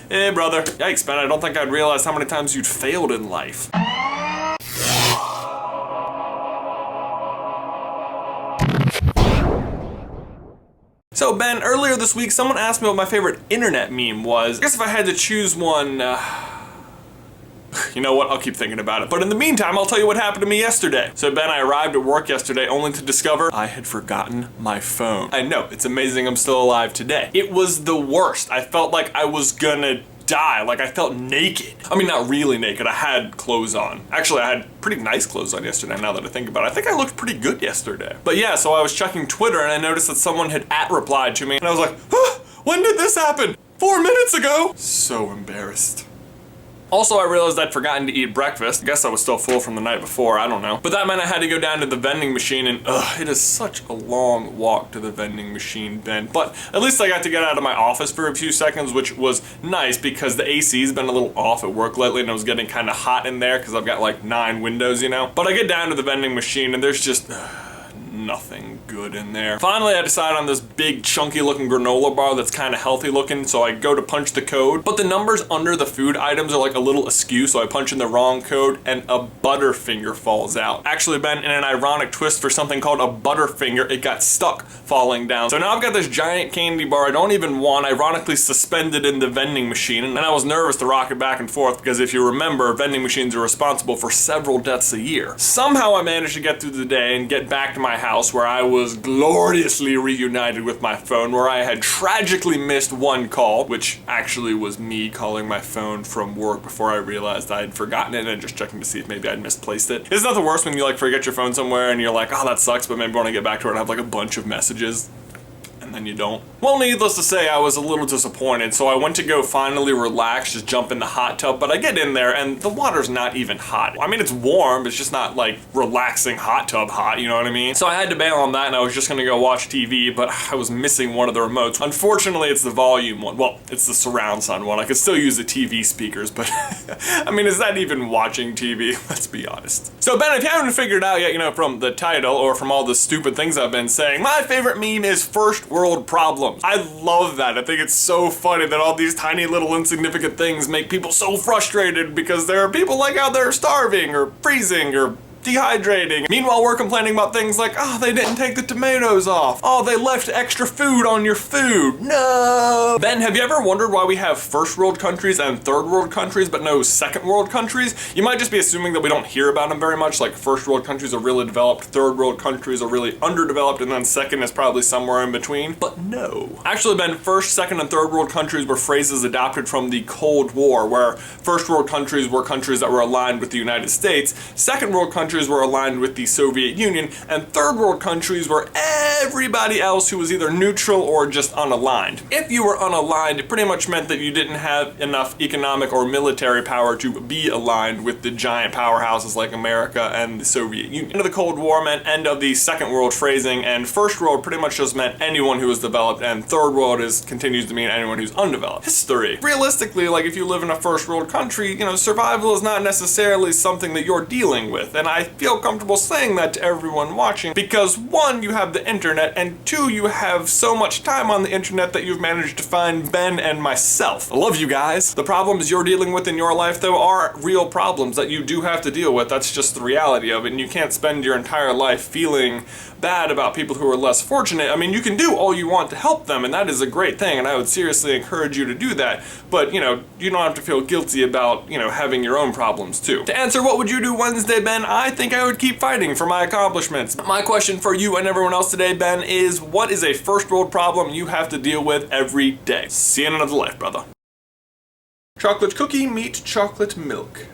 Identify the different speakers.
Speaker 1: Hey, brother. Yikes, Ben, I don't think I'd realize how many times you'd failed in life. So, Ben, earlier this week, someone asked me what my favorite internet meme was. I guess if I had to choose one, you know what, I'll keep thinking about it. But in the meantime, I'll tell you what happened to me yesterday. So Ben, I arrived at work yesterday only to discover I had forgotten my phone. I know, it's amazing I'm still alive today. It was the worst. I felt like I was gonna die. Like, I felt naked. I mean, not really naked. I had clothes on. Actually, I had pretty nice clothes on yesterday, now that I think about it. I think I looked pretty good yesterday. But yeah, so I was checking Twitter and I noticed that someone had @replied to me and I was like, huh, when did this happen? 4 minutes ago? So embarrassed. Also, I realized I'd forgotten to eat breakfast. I guess I was still full from the night before, I don't know. But that meant I had to go down to the vending machine and it is such a long walk to the vending machine, Ben. But at least I got to get out of my office for a few seconds, which was nice because the AC's been a little off at work lately and it was getting kind of hot in there because I've got like 9 windows, you know? But I get down to the vending machine and there's just nothing good in there. Finally, I decide on this big chunky looking granola bar that's kind of healthy looking, so I go to punch the code, but the numbers under the food items are like a little askew, so I punch in the wrong code and a Butterfinger falls out. Actually, Ben, in an ironic twist for something called a Butterfinger, it got stuck falling down. So now I've got this giant candy bar I don't even want, ironically suspended in the vending machine, and I was nervous to rock it back and forth because if you remember, vending machines are responsible for several deaths a year. Somehow I managed to get through the day and get back to my house where I was gloriously reunited with my phone, where I had tragically missed one call, which actually was me calling my phone from work before I realized I had forgotten it and just checking to see if maybe I'd misplaced it. Isn't that the worst when you like forget your phone somewhere and you're like, oh, that sucks, but maybe when I get back to it I have like a bunch of messages? And then you don't. Well, needless to say, I was a little disappointed, so I went to go finally relax, just jump in the hot tub, but I get in there and the water's not even hot. I mean, it's warm, but it's just not like relaxing hot tub hot, you know what I mean? So I had to bail on that and I was just gonna go watch TV, but I was missing one of the remotes. Unfortunately, it's the volume one. Well, it's the surround sound one. I could still use the TV speakers, but I mean, is that even watching TV? Let's be honest. So Ben, if you haven't figured it out yet, you know, from the title or from all the stupid things I've been saying, my favorite meme is first world problems. I love that. I think it's so funny that all these tiny little insignificant things make people so frustrated because there are people like out there starving or freezing or dehydrating. Meanwhile, we're complaining about things like, oh, they didn't take the tomatoes off. Oh, they left extra food on your food. No. Ben, have you ever wondered why we have first world countries and third world countries, but no second world countries? You might just be assuming that we don't hear about them very much, like first world countries are really developed, third world countries are really underdeveloped, and then second is probably somewhere in between. But no. Actually, Ben, first, second, and third world countries were phrases adopted from the Cold War, where first world countries were countries that were aligned with the United States, second world countries were aligned with the Soviet Union, and third world countries were everybody else who was either neutral or just unaligned. If you were unaligned, it pretty much meant that you didn't have enough economic or military power to be aligned with the giant powerhouses like America and the Soviet Union. End of the Cold War meant end of the second world phrasing, and first world pretty much just meant anyone who was developed, and third world continues to mean anyone who's undeveloped. History. Realistically, like if you live in a first world country, you know, survival is not necessarily something that you're dealing with, and I feel comfortable saying that to everyone watching because one, you have the internet, and two, you have so much time on the internet that you've managed to find Ben and myself. I love you guys. The problems you're dealing with in your life though are real problems that you do have to deal with. That's just the reality of it, and you can't spend your entire life feeling bad about people who are less fortunate. I mean, you can do all you want to help them, and that is a great thing, and I would seriously encourage you to do that, but you know, you don't have to feel guilty about, you know, having your own problems too. To answer what would you do Wednesday, Ben, I think I would keep fighting for my accomplishments. My question for you and everyone else today, Ben, is what is a first world problem you have to deal with every day? See you in another life, brother. Chocolate cookie meet chocolate milk.